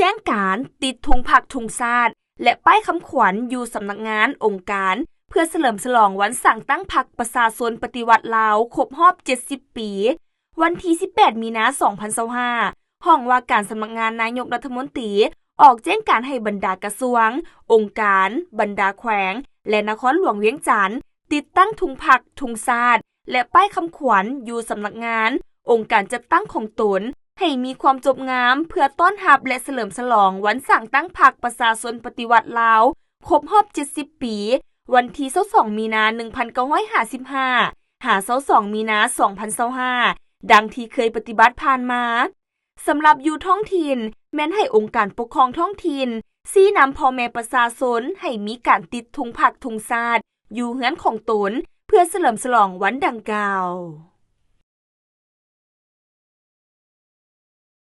แจ้งการติดธงผักธงชาติและป้ายคำขวัญอยู่สำนักงานองค์การเพื่อเฉลิมฉลองวันสั่งตั้งพรรคประชาชนปฏิวัติลาวครบรอบ70ปีวันที่18มีนาคม2025ห้องว่าการสำนักงานนายกรัฐมนตรีออกแจ้งการให้บรรดากระทรวงองค์การบรรดาแขวงและนครหลวงเวียงจันทน์ติดตั้งธงผักธงชาติและป้ายคำขวัญอยู่สำนักงานองค์การจัดตั้งของตนให้มีความจบงามเพื่อต้อนรับและเฉลิมฉลองวันสั่งตั้งพรรคประชาชนปฏิวัติลาวครบรอบ70ปีวันที่22มีนาคม1955หา22มีนาคม2025ดังที่เคยปฏิบัติผ่านมาสำหรับอยู่ท้องถิ่นแม้นให้องค์การปกครองท้องถิ่นชี้นำพ่อแม่ประชาชนให้มีการติดธงผักธงชาติอยู่เฮือนของตนเพื่อเฉลิมฉลองวันดังกล่าว